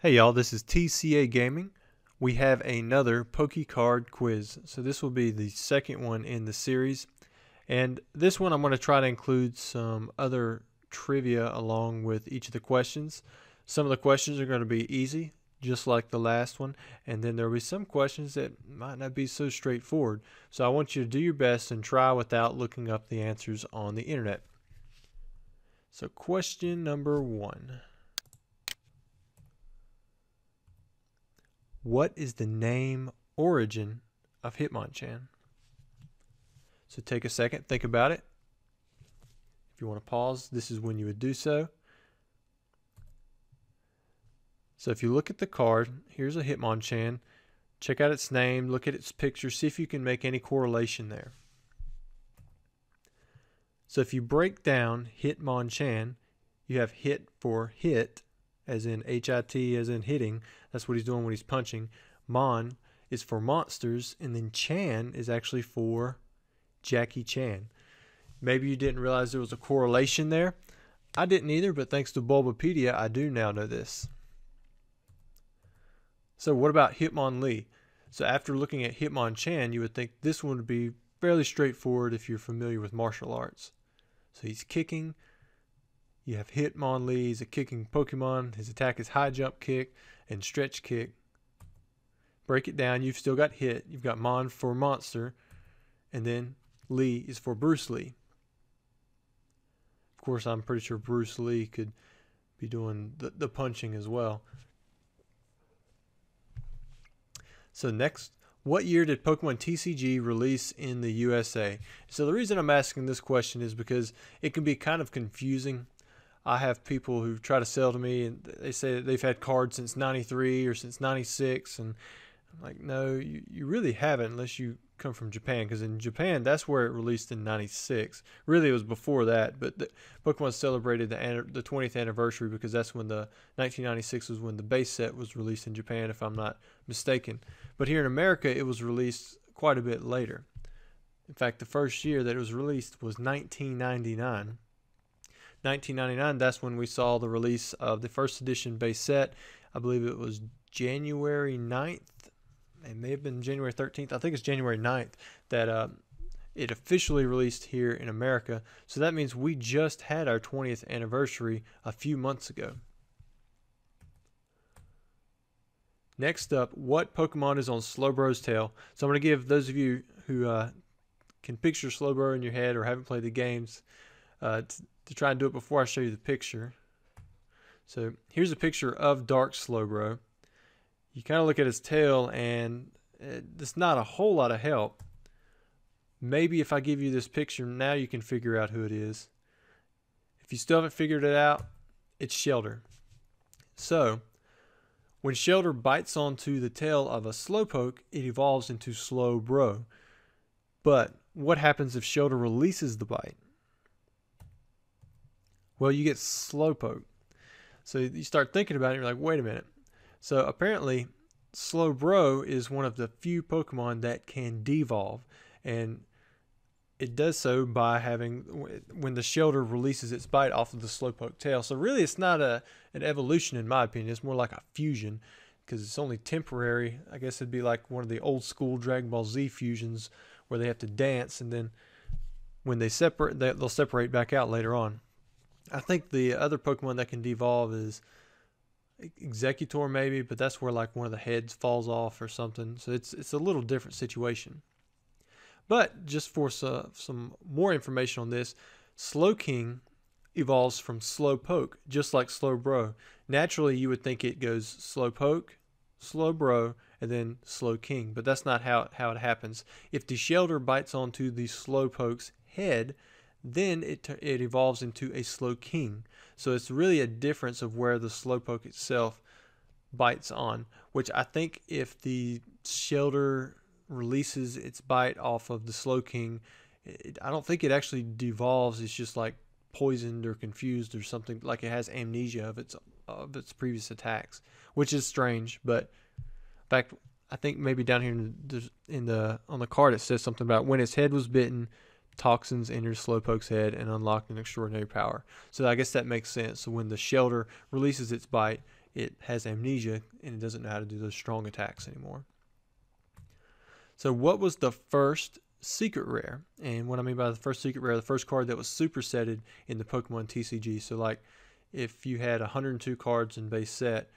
Hey y'all, this is TCA Gaming. We have another PokeCard quiz. So this will be the second one in the series. And this one I'm going to try to include some other trivia along with each of the questions. Some of the questions are going to be easy, just like the last one. And then there will be some questions that might not be so straightforward. So I want you to do your best and try without looking up the answers on the internet. So question number 1. What is the name origin of Hitmonchan? So take a second, think about it. If you want to pause, this is when you would do so. So if you look at the card, here's a Hitmonchan. Check out its name, look at its picture, see if you can make any correlation there. So if you break down Hitmonchan, you have hit for hit, as in H-I-T, as in hitting. That's what he's doing when he's punching. Mon is for monsters, and then Chan is actually for Jackie Chan. Maybe you didn't realize there was a correlation there. I didn't either, but thanks to Bulbapedia, I do now know this. So what about Hitmonlee? So after looking at Hitmonchan, you would think this one would be fairly straightforward if you're familiar with martial arts. So he's kicking. You have Hitmonlee, he's a kicking Pokemon. His attack is high jump kick and stretch kick. Break it down, you've still got hit. You've got Mon for monster. And then Lee is for Bruce Lee. Of course, I'm pretty sure Bruce Lee could be doing the punching as well. So next, what year did Pokemon TCG release in the USA? So the reason I'm asking this question is because it can be kind of confusing. I have people who try to sell to me and they say that they've had cards since 93 or since 96, and I'm like, no, you really haven't unless you come from Japan, because in Japan that's where it released in 96. Really it was before that, but Pokemon celebrated the 20th anniversary because that's when the 1996 was when the base set was released in Japan, if I'm not mistaken. But here in America it was released quite a bit later. In fact, the first year that it was released was 1999. 1999, that's when we saw the release of the first edition base set. I believe it was January 9th. It may have been January 13th. I think it's January 9th that it officially released here in America. So that means we just had our 20th anniversary a few months ago. Next up, what Pokemon is on Slowbro's tail? So I'm going to give those of you who can picture Slowbro in your head or haven't played the games to try and do it before I show you the picture. So here's a picture of Dark Slowbro. You kind of look at his tail and it's not a whole lot of help. Maybe if I give you this picture now you can figure out who it is. If you still haven't figured it out, it's Shelter. So when Shelter bites onto the tail of a Slowpoke, it evolves into Slowbro. But what happens if Shelter releases the bite? Well, you get Slowpoke. So you start thinking about it, you're like, wait a minute. So apparently, Slowbro is one of the few Pokemon that can devolve. And it does so by having, when the Shelter releases its bite off of the Slowpoke tail. So really, it's not an evolution in my opinion. It's more like a fusion, because it's only temporary. I guess it'd be like one of the old school Dragon Ball Z fusions where they have to dance, and then when they separate, they'll separate back out later on. I think the other Pokemon that can devolve is Executor maybe, but that's where like one of the heads falls off or something. So it's a little different situation. But just for some more information on this, Slowking evolves from Slowpoke, just like Slowbro. Naturally, you would think it goes Slowpoke, Slowbro, and then Slowking, but that's not how it happens. If the Shelter bites onto the Slowpoke's head, then it evolves into a Slowking. So it's really a difference of where the Slowpoke itself bites on, which I think if the Shelter releases its bite off of the Slowking, I don't think it actually devolves. It's just like poisoned or confused or something, like it has amnesia of its previous attacks, which is strange. But in fact, I think maybe down here on the card it says something about when its head was bitten, toxins entered Slowpoke's head and unlocked an extraordinary power. So I guess that makes sense. So when the Shelter releases its bite, it has amnesia and it doesn't know how to do those strong attacks anymore. So what was the first secret rare? And what I mean by the first secret rare, the first card that was supersetted in the Pokemon TCG. So like if you had 102 cards in base set,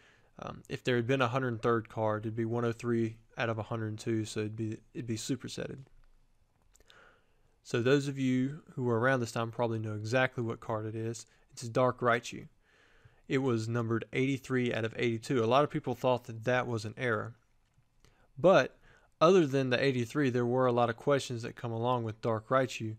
if there had been a 103rd card, it'd be 103 out of 102, so it'd be supersetted. So those of you who were around this time probably know exactly what card it is. It's Dark Raichu. It was numbered 83 out of 82. A lot of people thought that that was an error. But other than the 83, there were a lot of questions that come along with Dark Raichu.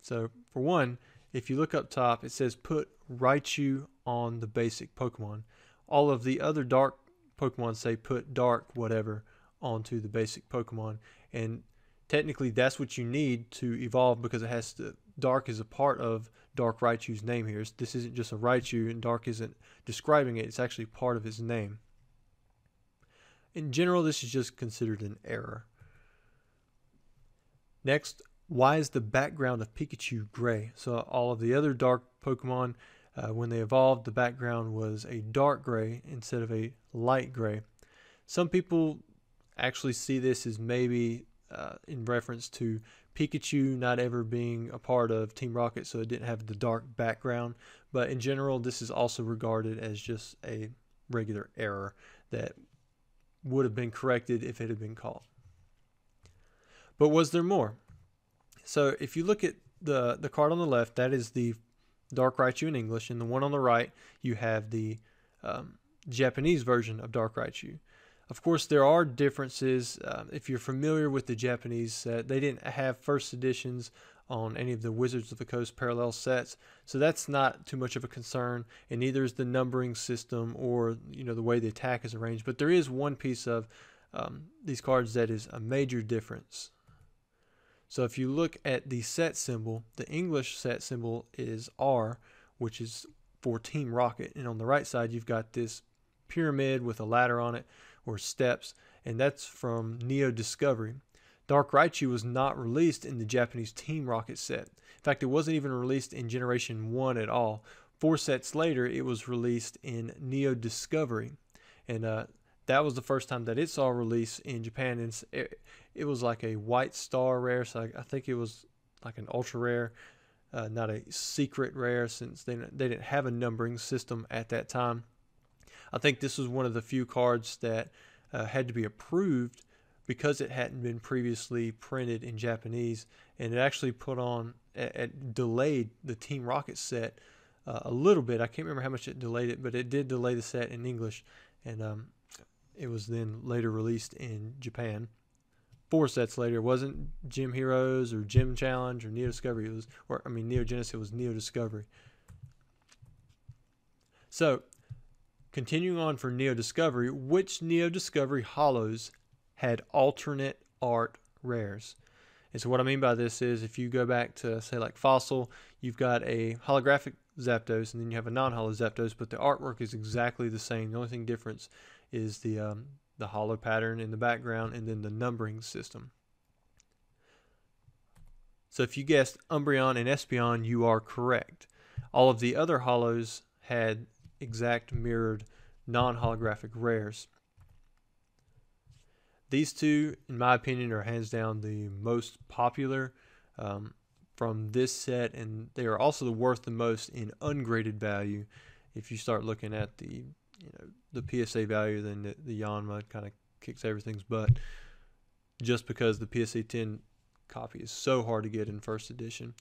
So for one, if you look up top, it says put Raichu on the basic Pokemon. All of the other dark Pokemon say put dark whatever onto the basic Pokemon. And technically that's what you need to evolve, because it has to, dark is a part of Dark Raichu's name here. This isn't just a Raichu, and dark isn't describing it, it's actually part of his name. In general, this is just considered an error. Next, why is the background of Pikachu gray? So all of the other dark Pokemon, when they evolved, the background was a dark gray instead of a light gray. Some people actually see this as maybe in reference to Pikachu not ever being a part of Team Rocket, so it didn't have the dark background. But in general, this is also regarded as just a regular error that would have been corrected if it had been caught. But was there more? So if you look at the card on the left, that is the Dark Raichu in English, and the one on the right, you have the Japanese version of Dark Raichu. Of course, there are differences. If you're familiar with the Japanese set, they didn't have first editions on any of the Wizards of the Coast parallel sets, so that's not too much of a concern, and neither is the numbering system or the way the attack is arranged. But there is one piece of these cards that is a major difference. So if you look at the set symbol, the English set symbol is R, which is for Team Rocket, and on the right side you've got this pyramid with a ladder on it, or steps, and that's from Neo Discovery. Dark Raichu was not released in the Japanese Team Rocket set. In fact, it wasn't even released in Generation 1 at all. 4 sets later, it was released in Neo Discovery, and that was the first time that it saw release in Japan. And it was like a white star rare, so I think it was like an ultra rare, not a secret rare, since they didn't have a numbering system at that time. I think this was one of the few cards that had to be approved because it hadn't been previously printed in Japanese, and it actually put on, it delayed the Team Rocket set a little bit. I can't remember how much it delayed it, but it did delay the set in English, and it was then later released in Japan. 4 sets later. It wasn't Gym Heroes or Gym Challenge or Neo Discovery. It was, Neo Genesis. It was Neo Discovery. So, continuing on for Neo Discovery, which Neo Discovery Hollows had alternate art rares? And so what I mean by this is, if you go back to, say, like Fossil, you've got a holographic Zapdos, and then you have a non-holo Zapdos, but the artwork is exactly the same. The only thing difference is the holo pattern in the background, and then the numbering system. So if you guessed Umbreon and Espeon, you are correct. All of the other holos had exact mirrored non-holographic rares. These two, in my opinion, are hands down the most popular from this set, and they are also worth the most in ungraded value. If you start looking at the PSA value, then the Yanma kind of kicks everything's butt, just because the PSA 10 copy is so hard to get in first edition.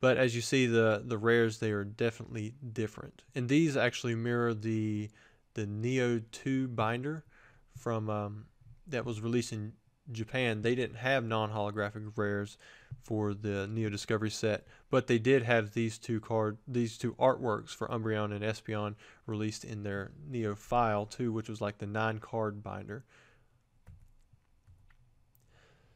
But as you see, the rares, they are definitely different. And these actually mirror the Neo 2 binder from that was released in Japan. They didn't have non-holographic rares for the Neo Discovery set, but they did have these two artworks for Umbreon and Espeon released in their Neo file too, which was like the 9-card binder.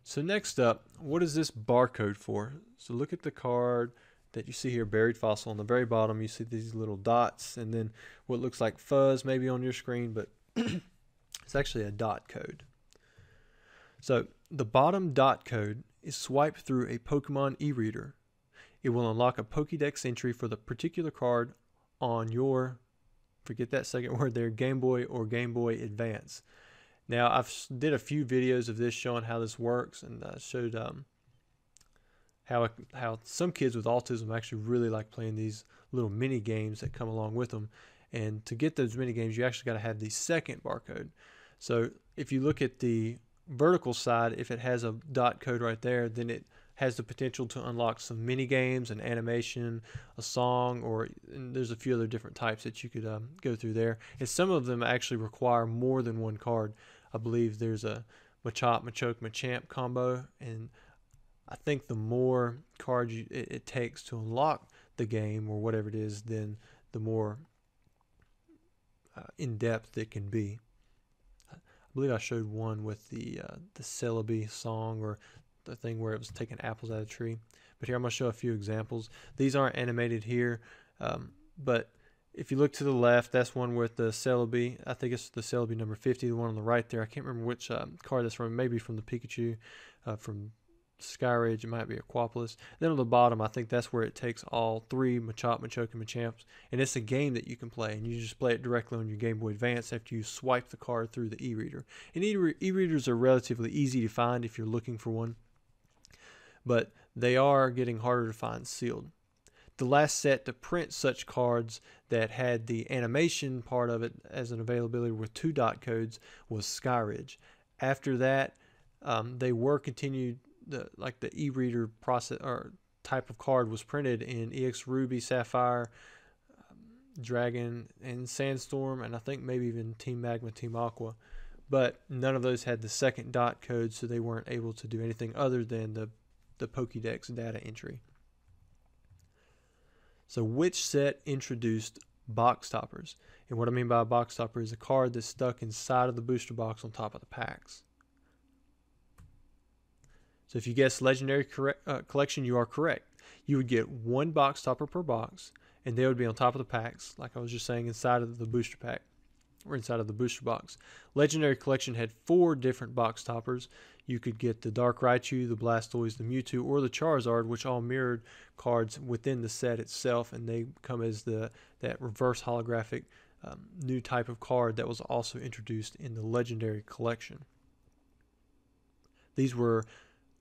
So next up, what is this barcode for? So look at the card that you see here, Buried Fossil. On the very bottom, you see these little dots, and then what looks like fuzz maybe on your screen, but it's actually a dot code. So the bottom dot code is swiped through a Pokemon e-reader. It will unlock a Pokédex entry for the particular card on your forget that second word there, Game Boy or Game Boy Advance. Now, I've did a few videos of this showing how this works, and showed how some kids with autism actually really like playing these little mini games that come along with them. And to get those mini games, you actually got to have the second barcode. So if you look at the vertical side, if it has a dot code right there, then it has the potential to unlock some mini games, an animation, a song, and there's a few other different types that you could go through there. And some of them actually require more than one card. I believe there's a Machop, Machoke, Machamp combo, and I think the more cards it takes to unlock the game or whatever it is, then the more in-depth it can be. I believe I showed one with the Celebi song, or the thing where it was taking apples out of a tree. But here I'm going to show a few examples. These aren't animated here, but if you look to the left, that's one with the Celebi. I think it's the Celebi number 50, the one on the right there. I can't remember which card that's from. Maybe from the Pikachu, from Skyridge. It might be Aquapolis. Then on the bottom, I think that's where it takes all three, Machop, Machoke, and Machamps. And it's a game that you can play, and you just play it directly on your Game Boy Advance after you swipe the card through the e-reader. And e-readers are relatively easy to find if you're looking for one, but they are getting harder to find sealed. The last set to print such cards that had the animation part of it as an availability with 2 dot codes was Skyridge. After that, they were continued, the e-reader process or type of card was printed in EX Ruby, Sapphire, Dragon, and Sandstorm, and I think maybe even Team Magma, Team Aqua. But none of those had the second dot code, so they weren't able to do anything other than the Pokédex data entry. So which set introduced box toppers? And what I mean by a box topper is a card that's stuck inside of the booster box on top of the packs. So if you guess Legendary Collection, you are correct. You would get 1 box topper per box, and they would be on top of the packs, like I was just saying, inside of the booster pack, or inside of the booster box. Legendary Collection had 4 different box toppers. You could get the Dark Raichu, the Blastoise, the Mewtwo, or the Charizard, which all mirrored cards within the set itself, and they come as that reverse holographic new type of card that was also introduced in the Legendary Collection. These were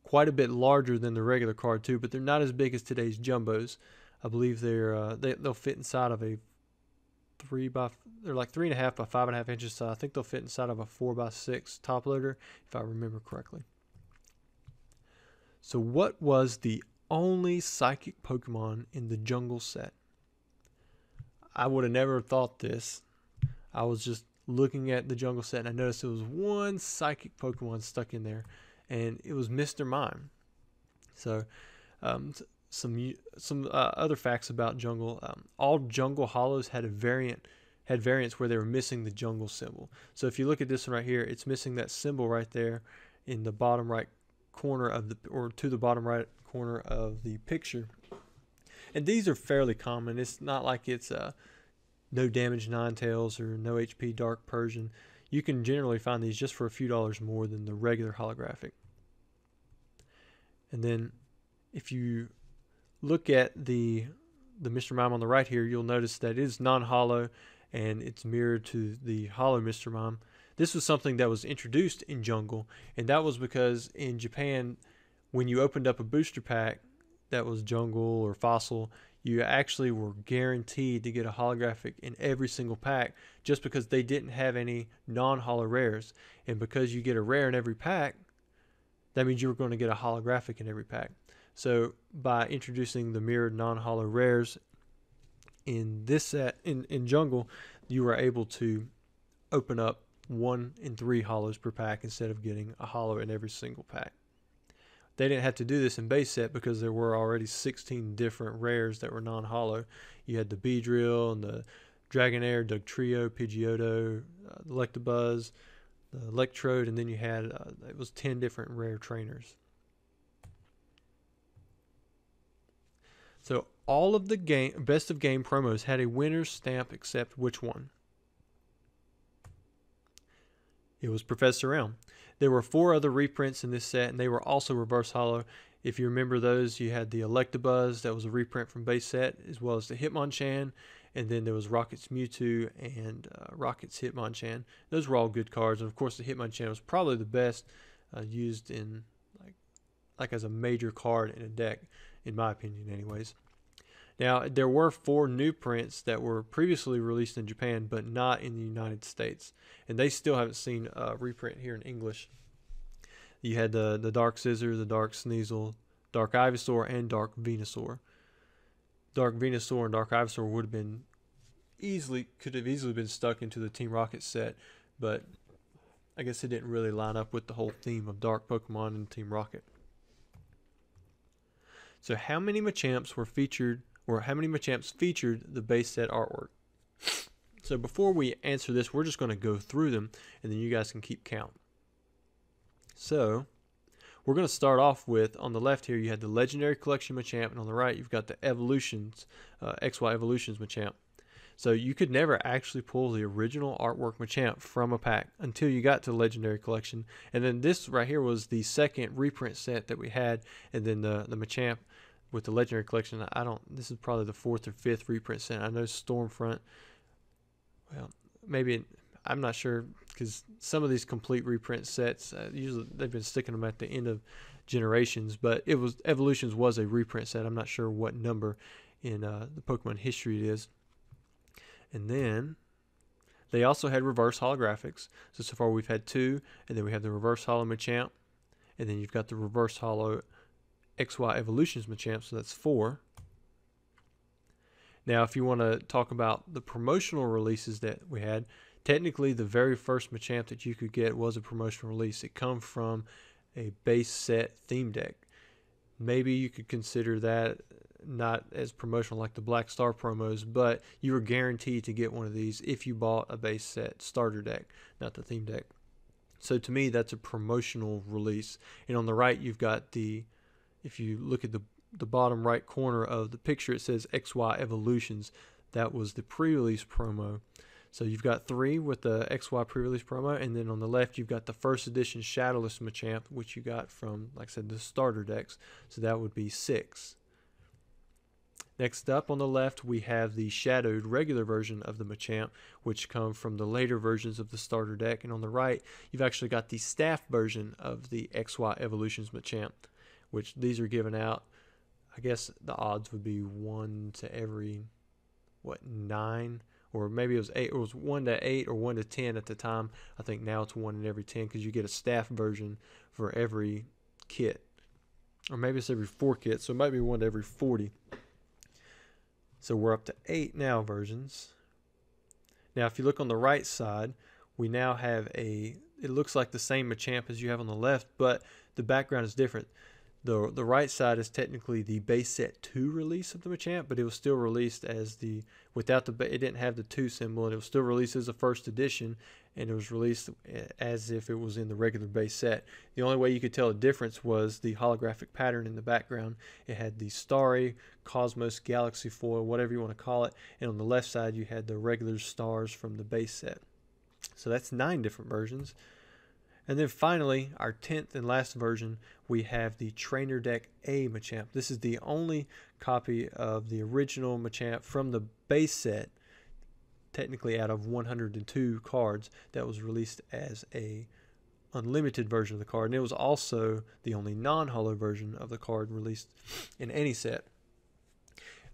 quite a bit larger than the regular card too, but they're not as big as today's jumbos. I believe they'll fit inside of a they're like 3.5 by 5.5 inches, so I think they'll fit inside of a 4x6 top loader, if I remember correctly. So what was the only psychic Pokemon in the jungle set? I would have never thought this. I was just looking at the jungle set and I noticed there was one psychic Pokemon stuck in there, and it was Mr. Mime. So some other facts about jungle. All jungle hollows had variants where they were missing the jungle symbol. So if you look at this one right here, it's missing that symbol right there in the bottom right corner to the bottom right corner of the picture. And these are fairly common. It's not like it's no damage Ninetales or no HP Dark Persian. You can generally find these just for a few dollars more than the regular holographic. And then if you look at the Mr. Mime on the right here, you'll notice that it is non-hollow and it's mirrored to the hollow Mr. Mime. This was something that was introduced in Jungle, and that was because in Japan, when you opened up a booster pack that was Jungle or Fossil, you actually were guaranteed to get a holographic in every single pack, just because they didn't have any non-hollow rares. And because you get a rare in every pack, that means you were going to get a holographic in every pack. So by introducing the mirrored non-hollow rares in this set, in Jungle, you were able to open up 1 in 3 hollows per pack instead of getting a hollow in every single pack. They didn't have to do this in base set because there were already 16 different rares that were non-hollow. You had the Beedrill and the Dragonair, Dugtrio, Pidgeotto, the Electabuzz, the Electrode, and then you had it was 10 different rare trainers. So all of the best of game promos had a winner's stamp, except which one? It was Professor Elm. There were 4 other reprints in this set, and they were also reverse hollow. If you remember those, you had the Electabuzz that was a reprint from base set, as well as the Hitmonchan, and then there was Rocket's Mewtwo and Rocket's Hitmonchan. Those were all good cards, and of course the Hitmonchan was probably the best used in like as a major card in a deck, in my opinion anyways. Now, there were 4 new prints that were previously released in Japan, but not in the United States. And they still haven't seen a reprint here in English. You had the Dark Scizor, the Dark Sneasel, Dark Ivysaur, and Dark Venusaur. Dark Venusaur and Dark Ivysaur could have easily been stuck into the Team Rocket set, but I guess it didn't really line up with the whole theme of Dark Pokemon and Team Rocket. So how many Machamps were featured, or how many Machamps featured the base set artwork? So before we answer this, we're just going to go through them, and then you guys can keep count. So we're going to start off with, on the left here, you had the Legendary Collection Machamp, and on the right, you've got the Evolutions, XY Evolutions Machamp. So you could never actually pull the original artwork Machamp from a pack until you got to the Legendary Collection. And then this right here was the second reprint set that we had, and then the Machamp with the Legendary Collection, this is probably the 4th or 5th reprint set. I know Stormfront, well, maybe, I'm not sure, because some of these complete reprint sets, usually they've been sticking them at the end of generations, but Evolutions was a reprint set. I'm not sure what number in the Pokemon history it is. And then they also had reverse holographics. So far we've had 2, and then we have the reverse holo Machamp, and then you've got the reverse holo XY Evolutions Machamp, so that's 4. Now, if you want to talk about the promotional releases that we had, technically the very first Machamp that you could get was a promotional release. It come from a base set theme deck. Maybe you could consider that not as promotional like the Black Star promos, but you were guaranteed to get one of these if you bought a base set starter deck, not the theme deck. So to me, that's a promotional release. And on the right, you've got if you look at the bottom right corner of the picture, it says XY Evolutions. That was the pre-release promo. So you've got 3 with the XY pre-release promo, and then on the left you've got the first edition Shadowless Machamp, which you got from, like I said, the starter decks. So that would be 6. Next up on the left, we have the shadowed regular version of the Machamp, which come from the later versions of the starter deck. And on the right, you've actually got the staff version of the XY Evolutions Machamp, which these are given out. I guess the odds would be 1 to every, 9? Or maybe it was 8. It was 1 to 8 or 1 to 10 at the time. I think now it's 1 in every 10 because you get a staff version for every kit. Or maybe it's every 4 kits, so it might be 1 to every 40. So we're up to 8 now versions. Now if you look on the right side, we now have it looks like the same Machamp as you have on the left, but the background is different. The right side is technically the base set 2 release of the Machamp, but it was still released as it didn't have the 2 symbol, and it was still released as a first edition, and it was released as if it was in the regular base set. The only way you could tell a difference was the holographic pattern in the background. It had the Starry, Cosmos, Galaxy foil, whatever you want to call it, and on the left side you had the regular stars from the base set. So that's 9 different versions. And then finally, our 10th and last version, we have the Trainer Deck A Machamp. This is the only copy of the original Machamp from the base set, technically out of 102 cards, that was released as a unlimited version of the card. And it was also the only non-holo version of the card released in any set.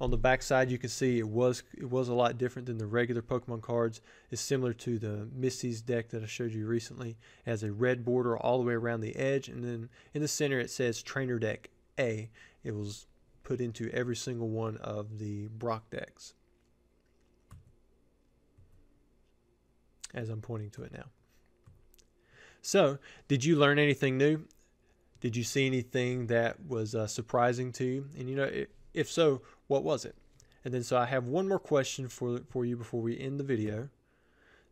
On the back side, you can see it was a lot different than the regular Pokemon cards. It's similar to the Misty's deck that I showed you recently. It has a red border all the way around the edge, and then in the center it says Trainer Deck A. It was put into every single one of the Brock decks, as I'm pointing to it now. So, did you learn anything new? Did you see anything that was surprising to you? And if so, what was it? And then so I have one more question for you before we end the video.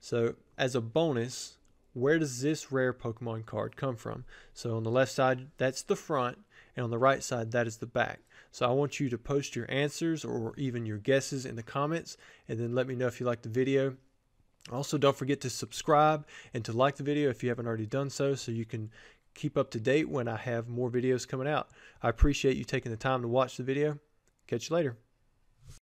So as a bonus, where does this rare Pokemon card come from? So on the left side, that's the front, and on the right side, that is the back. So I want you to post your answers or even your guesses in the comments, and then let me know if you liked the video. Also, don't forget to subscribe and to like the video if you haven't already done so you can keep up to date when I have more videos coming out. I appreciate you taking the time to watch the video. Catch you later.